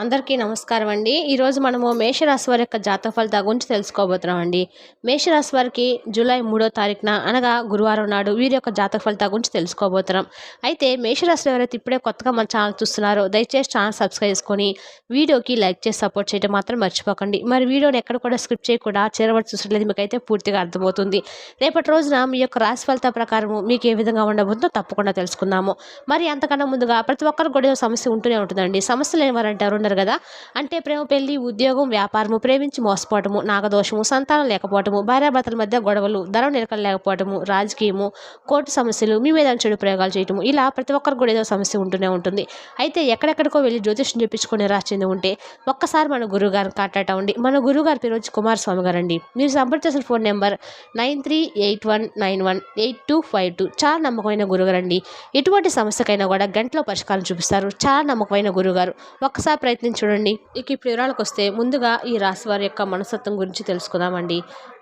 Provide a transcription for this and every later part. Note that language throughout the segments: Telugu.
అందరికీ నమస్కారం అండి. ఈరోజు మనము మేషరాశి వారి యొక్క జాతక ఫలితాల గురించి తెలుసుకోబోతున్నాం అండి. మేషరాశి వారికి జూలై 3వ తారీఖున అనగా గురువారం నాడు వీరి యొక్క జాతక ఫలితాల గురించి తెలుసుకోబోతున్నాం. అయితే మేషరాశిలో ఎవరైతే ఇప్పుడే కొత్తగా మన ఛానల్ చూస్తున్నారో దయచేసి ఛానల్ సబ్స్క్రైబ్ చేసుకొని వీడియోకి లైక్ చేసి సపోర్ట్ చేయడం మాత్రం మర్చిపోకండి. మరి వీడియోని ఎక్కడ కూడా స్కిప్ చేయకుండా చివరి చూసినట్లయితే మీకైతే పూర్తిగా అర్థమవుతుంది. రేపటి రోజున మీ యొక్క రాశి ఫలితాల ప్రకారం మీకు ఏ విధంగా ఉండబోతుందో తప్పకుండా తెలుసుకుందాము. మరి అంతకన్నా ముందుగా ప్రతి ఒక్కరికి కూడా సమస్య ఉంటూనే ఉంటుందండి. సమస్య లేని వారంటే ఉన్నారు కదా. అంటే ప్రేమ, పెళ్లి, ఉద్యోగం, వ్యాపారము, ప్రేమించి మోసపోవటము, నాగదోషము, సంతానం లేకపోవటము, భార్యాభర్తల మధ్య గొడవలు, ధనం నిలకలు లేకపోవటము, రాజకీయము, కోర్టు సమస్యలు, మీ మీద చెడు ప్రయోగాలు చేయటము, ఇలా ప్రతి ఒక్కరికి కూడా ఏదో సమస్య ఉంటూనే ఉంటుంది. అయితే ఎక్కడెక్కడికో వెళ్ళి జ్యోతిష్యం చెప్పించుకొని రాసింది ఉంటే ఒక్కసారి మన గురువు గారిని కాంటాక్ట్ అవ్వండి. మన గురువు గారి పేరు వచ్చి కుమారస్వామి గారు అండి. మీరు సంప్రదించిన ఫోన్ నెంబర్ 9381918252. చాలా నమ్మకమైన గురుగారు అండి. ఎటువంటి సమస్యకైనా కూడా గంటలో పరిష్కారం చూపిస్తారు. చాలా నమ్మకమైన గురుగారు. ఒక్కసారి ప్రయత్నించి చూడండి. ఇక ఇప్పుడు వివరాలకు వస్తే ముందుగా ఈ రాశి వారి యొక్క మనస్తత్వం గురించి తెలుసుకుందామండి.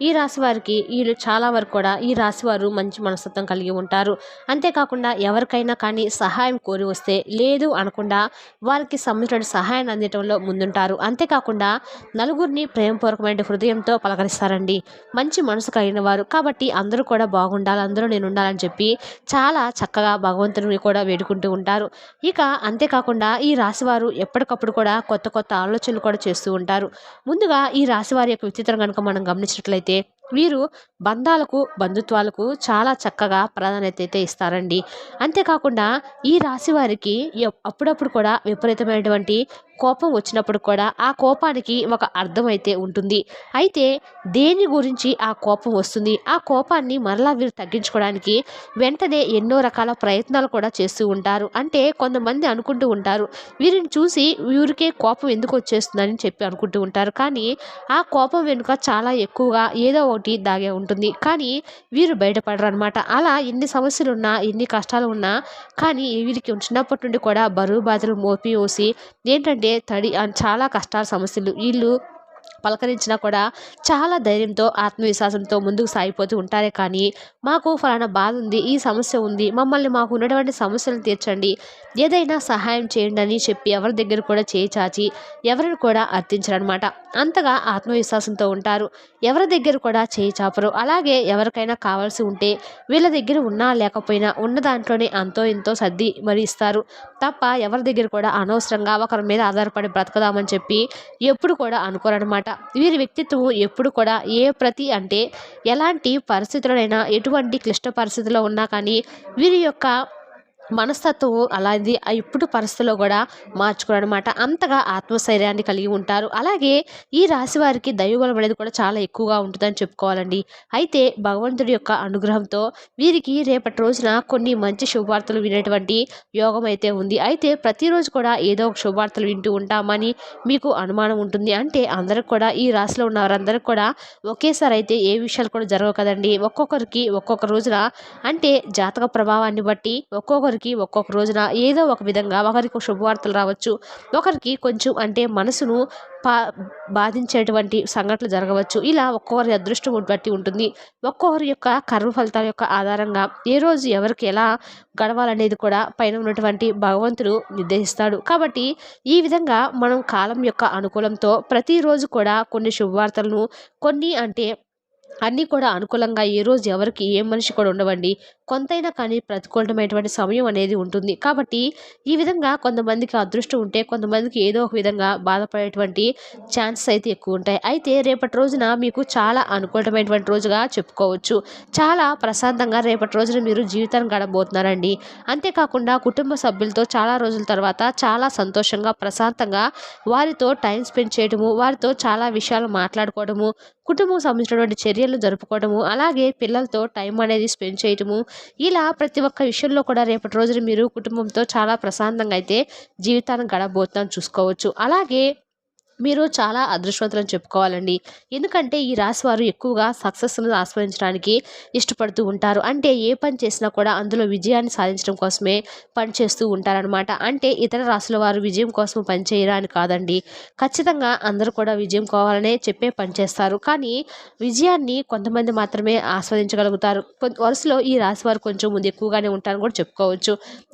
ఈ రాశి వారికి వీళ్ళు చాలా వరకు కూడా ఈ రాశి వారు మంచి మనస్తత్వం కలిగి ఉంటారు. అంతేకాకుండా ఎవరికైనా కానీ సహాయం కోరి వస్తే లేదు అనకుండా వారికి సంబంధించిన సహాయాన్ని అందించడంలో ముందుంటారు. అంతేకాకుండా నలుగురిని ప్రేమపూర్వకమైన హృదయంతో పలకరిస్తారండి. మంచి మనసు కలిగిన వారు కాబట్టి అందరూ కూడా బాగుండాలి, అందరూ నేను ఉండాలని చెప్పి చాలా చక్కగా భగవంతుని కూడా వేడుకుంటూ ఉంటారు. ఇక అంతేకాకుండా ఈ రాశివారు ఎప్పటికప్పుడు కూడా కొత్త కొత్త ఆలోచనలు కూడా చేస్తూ ఉంటారు. ముందుగా ఈ రాశి వారి యొక్క వ్యక్తిత్వం కనుక మనం గమనించినట్లయితే వీరు బంధాలకు, బంధుత్వాలకు చాలా చక్కగా ప్రాధాన్యత అయితే ఇస్తారండి. అంతేకాకుండా ఈ రాశి వారికి అప్పుడప్పుడు కూడా విపరీతమైనటువంటి కోపం వచ్చినప్పుడు కూడా ఆ కోపానికి ఒక అర్థం అయితే ఉంటుంది. అయితే దేని గురించి ఆ కోపం వస్తుంది, ఆ కోపాన్ని మరలా వీరు తగ్గించుకోవడానికి వెంటనే ఎన్నో రకాల ప్రయత్నాలు కూడా చేస్తూ ఉంటారు. అంటే కొంతమంది అనుకుంటూ ఉంటారు వీరిని చూసి వీరికే కోపం ఎందుకు వచ్చేస్తుందని చెప్పి అనుకుంటూ ఉంటారు. కానీ ఆ కోపం వెనుక చాలా ఎక్కువగా ఏదో ఒకటి దాగే ఉంటుంది. కానీ వీరు బయటపడరు అనమాట. అలా ఎన్ని సమస్యలు ఉన్నా, ఎన్ని కష్టాలు ఉన్నా కానీ వీరికి చిన్నప్పటి నుండి కూడా బరువు బాధలు మోసి ఏంటంటే చాలా కష్టాల సమస్యలు వీళ్ళు పలకరించినా కూడా చాలా ధైర్యంతో, ఆత్మవిశ్వాసంతో ముందుకు సాగిపోతూ ఉంటారే. కానీ మాకు ఫలానా బాధ ఉంది, ఈ సమస్య ఉంది, మమ్మల్ని మాకు ఉన్నటువంటి సమస్యలను తీర్చండి, ఏదైనా సహాయం చేయండి అని చెప్పి ఎవరి దగ్గర కూడా చేయి చాచి ఎవరిని కూడా అర్థించరనమాట. అంతగా ఆత్మవిశ్వాసంతో ఉంటారు. ఎవరి దగ్గర కూడా చేయి చాపరు. అలాగే ఎవరికైనా కావాల్సి ఉంటే వీళ్ళ దగ్గర ఉన్నా లేకపోయినా ఉన్న దాంట్లోనే అంతో ఇంతో సర్ది మరి ఇస్తారు తప్ప ఎవరి దగ్గర కూడా అనవసరంగా ఒకరి మీద ఆధారపడి బ్రతకదామని చెప్పి ఎప్పుడు కూడా అనుకోరనమాట. వీరి వ్యక్తిత్వం ఎప్పుడు కూడా అంటే ఎలాంటి పరిస్థితులైనా, ఎటువంటి క్లిష్ట పరిస్థితుల్లో ఉన్నా కానీ వీరి యొక్క మనస్తత్వం అలాంటి ఇప్పుడు పరిస్థితుల్లో కూడా మార్చుకోరనమాట. అంతగా ఆత్మస్థైర్యాన్ని కలిగి ఉంటారు. అలాగే ఈ రాశి వారికి దైవబలం అనేది కూడా చాలా ఎక్కువగా ఉంటుందని చెప్పుకోవాలండి. అయితే భగవంతుడి యొక్క అనుగ్రహంతో వీరికి రేపటి రోజున కొన్ని మంచి శుభవార్తలు వినేటువంటి యోగం అయితే ఉంది. అయితే ప్రతిరోజు కూడా ఏదో ఒక శుభవార్తలు వింటూ ఉంటామని మీకు అనుమానం ఉంటుంది. అంటే అందరికి కూడా ఈ రాశిలో ఉన్న వారందరికీ కూడా ఒకేసారి అయితే ఏ విషయాలు కూడా జరగవు కదండి. ఒక్కొక్కరికి ఒక్కొక్క రోజున అంటే జాతక ప్రభావాన్ని బట్టి ఒక్కొక్క రోజున ఏదో ఒక విధంగా ఒకరికి శుభవార్తలు రావచ్చు, ఒకరికి కొంచెం అంటే మనసును బాధించేటువంటి సంఘటనలు జరగవచ్చు. ఇలా ఒక్కొక్కరి అదృష్టం బట్టి ఉంటుంది. ఒక్కొక్కరి యొక్క కర్మ ఫలితాల యొక్క ఆధారంగా ఏ రోజు ఎవరికి ఎలా గడవాలనేది కూడా పైన ఉన్నటువంటి భగవంతుడు నిర్దేశిస్తాడు. కాబట్టి ఈ విధంగా మనం కాలం యొక్క అనుకూలంతో ప్రతిరోజు కూడా కొన్ని శుభవార్తలను కొన్ని అంటే అన్నీ కూడా అనుకూలంగా ఏ రోజు ఎవరికి ఏ మనిషి కూడా ఉండవండి. కొంతైనా కానీ ప్రతికూలమైనటువంటి సమయం అనేది ఉంటుంది. కాబట్టి ఈ విధంగా కొంతమందికి అదృష్టం ఉంటే కొంతమందికి ఏదో ఒక విధంగా బాధపడేటువంటి ఛాన్సెస్ అయితే ఎక్కువ ఉంటాయి. అయితే రేపటి రోజున మీకు చాలా అనుకూలమైనటువంటి రోజుగా చెప్పుకోవచ్చు. చాలా ప్రశాంతంగా రేపటి రోజున మీరు జీవితాన్ని గడబోతున్నారండి. అంతేకాకుండా కుటుంబ సభ్యులతో చాలా రోజుల తర్వాత చాలా సంతోషంగా, ప్రశాంతంగా వారితో టైం స్పెండ్ చేయడము, వారితో చాలా విషయాలు మాట్లాడుకోవడము, కుటుంబం సంబంధించినటువంటి చర్యలు జరుపుకోవడము, అలాగే పిల్లలతో టైం అనేది స్పెండ్ చేయటము, ఇలా ప్రతి ఒక్క విషయంలో కూడా రేపటి రోజున మీరు కుటుంబంతో చాలా ప్రశాంతంగా అయితే జీవితాన్ని గడబోతున్నాను చూసుకోవచ్చు. అలాగే మీరు చాలా అదృష్టవంతులని చెప్పుకోవాలండి. ఎందుకంటే ఈ రాశి వారు ఎక్కువగా సక్సెస్‌ను ఆస్వాదించడానికి ఇష్టపడుతూ ఉంటారు. అంటే ఏ పని చేసినా కూడా అందులో విజయాన్ని సాధించడం కోసమే పని చేస్తూ ఉంటారనమాట. అంటే ఇతర రాశుల వారు విజయం కోసం పని చేయరా అని కాదండి. ఖచ్చితంగా అందరూ కూడా విజయం కావాలనే చెప్పే పని చేస్తారు. కానీ విజయాన్ని కొంతమంది మాత్రమే ఆస్వాదించగలుగుతారు. వరుసలో ఈ రాశి వారు కొంచెం ముందు ఎక్కువగానే ఉంటారని కూడా చెప్పుకోవచ్చు.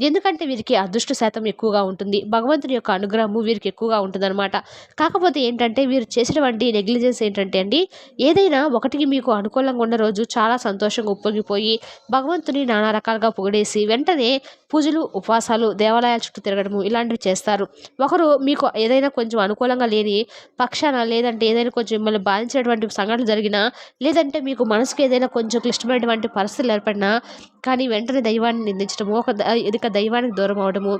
ఎందుకంటే వీరికి అదృష్ట శాతం ఎక్కువగా ఉంటుంది. భగవంతుని యొక్క అనుగ్రహము వీరికి ఎక్కువగా ఉంటుందన్నమాట. కాకపోతే ఏంటంటే వీరు చేసినటువంటి నెగ్లిజెన్స్ ఏంటంటే అండి, ఏదైనా ఒకటికి మీకు అనుకూలంగా ఉన్న రోజు చాలా సంతోషంగా ఉప్పొంగిపోయి భగవంతుని నానా రకాలుగా పొగిడేసి వెంటనే పూజలు, ఉపవాసాలు, దేవాలయాల చుట్టూ తిరగడము ఇలాంటివి చేస్తారు. ఒకరు మీకు ఏదైనా కొంచెం అనుకూలంగా లేని పక్షాన లేదంటే ఏదైనా కొంచెం మిమ్మల్ని బాధించినటువంటి సంఘటనలు జరిగినా, లేదంటే మీకు మనసుకు ఏదైనా కొంచెం క్లిష్టమైనటువంటి పరిస్థితులు ఏర్పడినా కానీ వెంటనే దైవాన్ని నిందించడము, ఇక దైవానికి దూరం అవ్వడము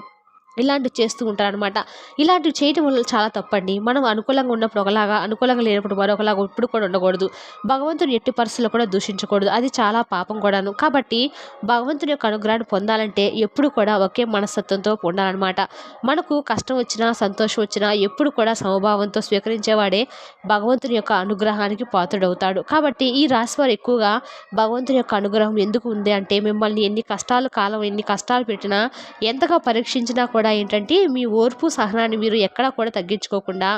ఇలాంటివి చేస్తూ ఉంటారనమాట. ఇలాంటివి చేయటం వల్ల చాలా తప్పండి. మనం అనుకూలంగా ఉన్నప్పుడు ఒకలాగా, అనుకూలంగా లేనప్పుడు మరొకలాగా ఎప్పుడు కూడా ఉండకూడదు. భగవంతుని ఎట్టి పరిస్థితుల్లో కూడా దూషించకూడదు. అది చాలా పాపం కూడాను. కాబట్టి భగవంతుని యొక్క అనుగ్రహాన్ని పొందాలంటే ఎప్పుడు కూడా ఒకే మనస్తత్వంతో ఉండాలన్నమాట. మనకు కష్టం వచ్చినా, సంతోషం వచ్చినా ఎప్పుడు కూడా సమభావంతో స్వీకరించేవాడే భగవంతుని యొక్క అనుగ్రహానికి పాత్రుడవుతాడు. కాబట్టి ఈ రాశివారు ఎక్కువగా భగవంతుని యొక్క అనుగ్రహం ఎందుకు ఉంది అంటే, మిమ్మల్ని ఎన్ని కష్టాలు పెట్టినా, ఎంతగా పరీక్షించినా కూడా ఏంటంటే మీ ఓర్పు సహనాన్ని మీరు ఎక్కడా కూడా తగ్గించుకోకుండా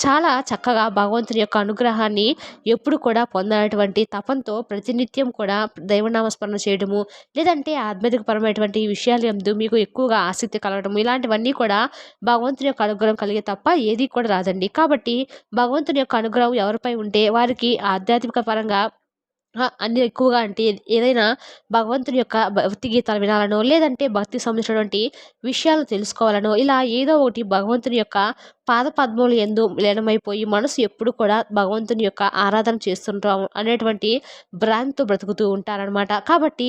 చాలా చక్కగా భగవంతుని యొక్క అనుగ్రహాన్ని ఎప్పుడు కూడా పొందాలటువంటి తపంతో ప్రతినిత్యం కూడా దైవనామస్మరణ చేయడము, లేదంటే ఆధ్యాత్మికపరమైనటువంటి విషయాలు యందు మీకు ఎక్కువగా ఆసక్తి కలగడం, ఇలాంటివన్నీ కూడా భగవంతుని యొక్క అనుగ్రహం కలిగే తప్ప ఏది కూడా రాదండి. కాబట్టి భగవంతుని యొక్క అనుగ్రహం ఎవరిపై ఉంటే వారికి ఆధ్యాత్మిక పరంగా అన్నీ ఎక్కువగా అంటే ఏదైనా భగవంతుని యొక్క భక్తి గీతాలు వినాలనో, లేదంటే భక్తికి సంబంధించినటువంటి విషయాలు తెలుసుకోవాలనో, ఇలా ఏదో ఒకటి భగవంతుని యొక్క పాదపద్మముల యందు లీనమైపోయి మనసు ఎప్పుడు కూడా భగవంతుని యొక్క ఆరాధన చేస్తుంటాం అనేటువంటి భ్రాంతితో బ్రతుకుతూ ఉంటారనమాట. కాబట్టి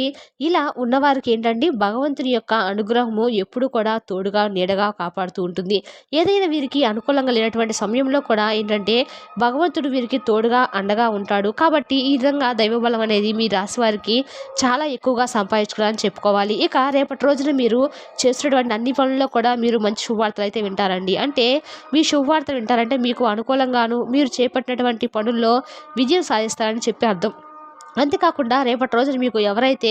ఇలా ఉన్నవారికి ఏంటంటే భగవంతుని యొక్క అనుగ్రహము ఎప్పుడు కూడా తోడుగా, నీడగా కాపాడుతూ ఉంటుంది. ఏదైనా వీరికి అనుకూలంగా లేనటువంటి సమయంలో కూడా ఏంటంటే భగవంతుడు వీరికి తోడుగా, అండగా ఉంటాడు. కాబట్టి ఈ విధంగా దైవబలం అనేది మీ రాశి వారికి చాలా ఎక్కువగా సంపాదించుకోవాలని చెప్పుకోవాలి. ఇక రేపటి రోజున మీరు చేస్తున్నటువంటి అన్ని పనుల్లో కూడా మీరు మంచి శుభవార్తలు అయితే వింటారండి. అంటే మీ శుభవార్తలు వింటారంటే మీకు అనుకూలంగాను మీరు చేపట్టినటువంటి పనుల్లో విజయం సాధిస్తారని చెప్పి అర్థం. అంతేకాకుండా రేపటి రోజున మీకు ఎవరైతే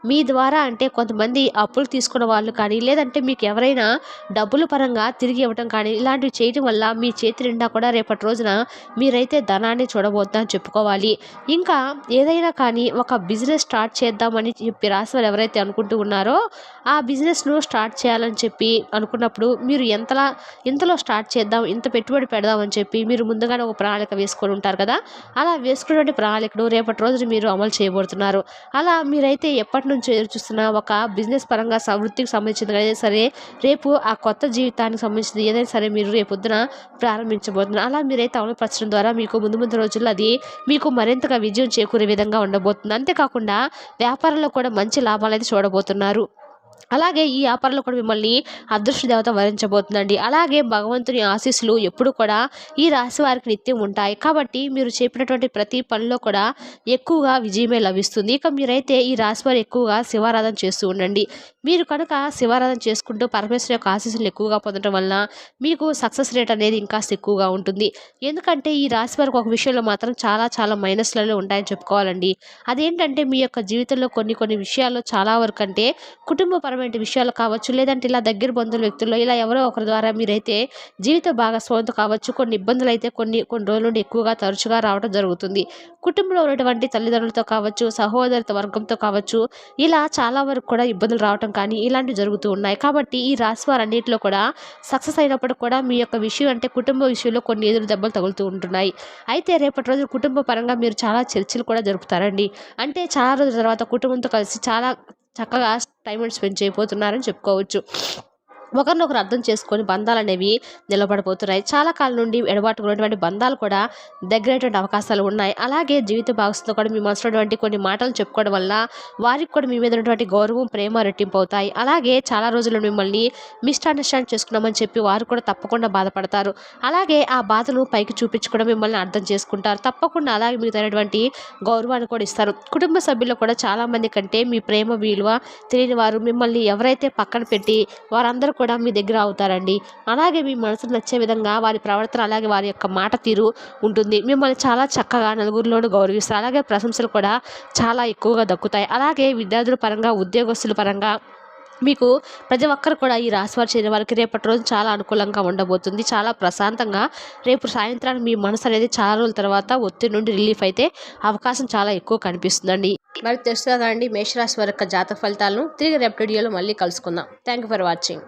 మీ ద్వారా అంటే కొంతమంది అప్పులు తీసుకున్న వాళ్ళు కానీ, లేదంటే మీకు ఎవరైనా డబ్బుల పరంగా తిరిగి ఇవ్వటం కానీ ఇలాంటివి చేయటం వల్ల మీ చేతి నిండా కూడా రేపటి రోజున మీరైతే ధనాన్ని చూడబోతుందని చెప్పుకోవాలి. ఇంకా ఏదైనా కానీ ఒక బిజినెస్ స్టార్ట్ చేద్దామని చెప్పి రాశివారు ఎవరైతే అనుకుంటూ ఉన్నారో ఆ బిజినెస్ను స్టార్ట్ చేయాలని చెప్పి అనుకున్నప్పుడు మీరు ఇంతలో స్టార్ట్ చేద్దాం, ఇంత పెట్టుబడి పెడదాం అని చెప్పి మీరు ముందుగానే ఒక ప్రణాళిక వేసుకొని ఉంటారు కదా. అలా వేసుకున్నటువంటి ప్రణాళికను రేపటి రోజున మీరు అమలు చేయబోతున్నారు. అలా మీరైతే ఎప్పటి నుంచో ఎదురు చూస్తున్న ఒక బిజినెస్ పరంగా వృత్తికి సంబంధించింది ఏదైనా సరే, రేపు ఆ కొత్త జీవితానికి సంబంధించింది ఏదైనా సరే మీరు రేపొద్దున ప్రారంభించబోతున్నారు. అలా మీరైతే అమలుపరచడం ద్వారా మీకు ముందు రోజుల్లో అది మీకు మరింతగా విజయం చేకూరే విధంగా ఉండబోతుంది. అంతేకాకుండా వ్యాపారంలో కూడా మంచి లాభాలు అయితే చూడబోతున్నారు. అలాగే ఈ వ్యాపారంలో కూడా మిమ్మల్ని అదృష్ట దేవత వరించబోతుందండి. అలాగే భగవంతుని ఆశీస్సులు ఎప్పుడు కూడా ఈ రాశి వారికి నిత్యం ఉంటాయి. కాబట్టి మీరు చెప్పినటువంటి ప్రతి పనిలో కూడా ఎక్కువగా విజయమే లభిస్తుంది. ఇక మీరైతే ఈ రాశి వారు ఎక్కువగా శివారాధన చేస్తూ ఉండండి. మీరు కనుక శివారాధన చేసుకుంటూ పరమేశ్వరు యొక్క ఆశీస్సులు ఎక్కువగా పొందడం వలన మీకు సక్సెస్ రేట్ అనేది ఇంకా ఎక్కువగా ఉంటుంది. ఎందుకంటే ఈ రాశి వారికి ఒక విషయంలో మాత్రం చాలా మైనస్లలో ఉంటాయని చెప్పుకోవాలండి. అదేంటంటే మీ యొక్క జీవితంలో కొన్ని విషయాల్లో చాలా వరకు అంటే కుటుంబపరమైన విషయాలు కావచ్చు, లేదంటే ఇలా దగ్గర బంధువుల వ్యక్తుల్లో ఇలా ఎవరో ఒకరి ద్వారా మీరైతే జీవిత భాగస్వామితో కావచ్చు కొన్ని ఇబ్బందులు అయితే కొన్ని రోజుల నుండి ఎక్కువగా తరచుగా రావడం జరుగుతుంది. కుటుంబంలో ఉన్నటువంటి తల్లిదండ్రులతో కావచ్చు, సహోదరిత వర్గంతో కావచ్చు, ఇలా చాలా వరకు కూడా ఇబ్బందులు రావటం కానీ ఇలాంటివి జరుగుతూ ఉన్నాయి. కాబట్టి ఈ రాశి వారన్నిటిలో కూడా సక్సెస్ అయినప్పుడు కూడా మీ యొక్క విషయం అంటే కుటుంబ విషయంలో కొన్ని ఎదురు దెబ్బలు తగులుతూ ఉంటున్నాయి. అయితే రేపటి రోజు కుటుంబ పరంగా మీరు చాలా చర్చలు కూడా జరుపుతారండి. అంటే చాలా రోజుల తర్వాత కుటుంబంతో కలిసి చాలా చక్కగా టైం స్పెండ్ చేయబోతున్నారని చెప్పుకోవచ్చు. ఒకరినొకరు అర్థం చేసుకొని బంధాలు అనేవి నిలబడిపోతున్నాయి. చాలా కాలం నుండి ఎడబాటు ఉన్నటువంటి బంధాలు కూడా దగ్గరటువంటి అవకాశాలు ఉన్నాయి. అలాగే జీవిత భాగస్వామితో కూడా మీ మనసులో కొన్ని మాటలు చెప్పుకోవడం వల్ల వారికి కూడా మీ మీద ఉన్నటువంటి గౌరవం, ప్రేమ రెట్టింపు అవుతాయి. అలాగే చాలా రోజులు మిమ్మల్ని మిస్అండర్స్టాండ్ చేసుకున్నామని చెప్పి వారు కూడా తప్పకుండా బాధపడతారు. అలాగే ఆ బాధను పైకి చూపించకుండా మిమ్మల్ని అర్థం చేసుకుంటారు. తప్పకుండా అలాగే మీకు తగినటువంటి గౌరవాన్ని కూడా ఇస్తారు. కుటుంబ సభ్యుల్లో కూడా చాలామంది కంటే మీ ప్రేమ విలువ తెలియని వారు మిమ్మల్ని ఎవరైతే పక్కన పెట్టి వారందరూ కూడా మీ దగ్గర అవుతారండి. అలాగే మీ మనసుకు నచ్చే విధంగా వారి ప్రవర్తన అలాగే వారి యొక్క మాట తీరు ఉంటుంది. మిమ్మల్ని చాలా చక్కగా నలుగురిలోనూ గౌరవిస్తారు. అలాగే ప్రశంసలు కూడా చాలా ఎక్కువగా దక్కుతాయి. అలాగే విద్యార్థుల పరంగా ఉద్యోగస్తుల పరంగా మీకు ప్రతి ఒక్కరు కూడా ఈ రాశివారు చేరిన వారికి రేపటి రోజు చాలా అనుకూలంగా ఉండబోతుంది. చాలా ప్రశాంతంగా రేపు సాయంత్రానికి మీ మనసు అనేది చాలా రోజుల తర్వాత ఒత్తిడి నుండి రిలీఫ్ అయితే అవకాశం చాలా ఎక్కువ కనిపిస్తుందండి. మరి తెలుస్తుందా అండి మేషరాశి వారి యొక్క జాతక ఫలితాలను తిరిగి రేపటి వీడియోలో మళ్ళీ కలుసుకుందాం. Thank you for watching.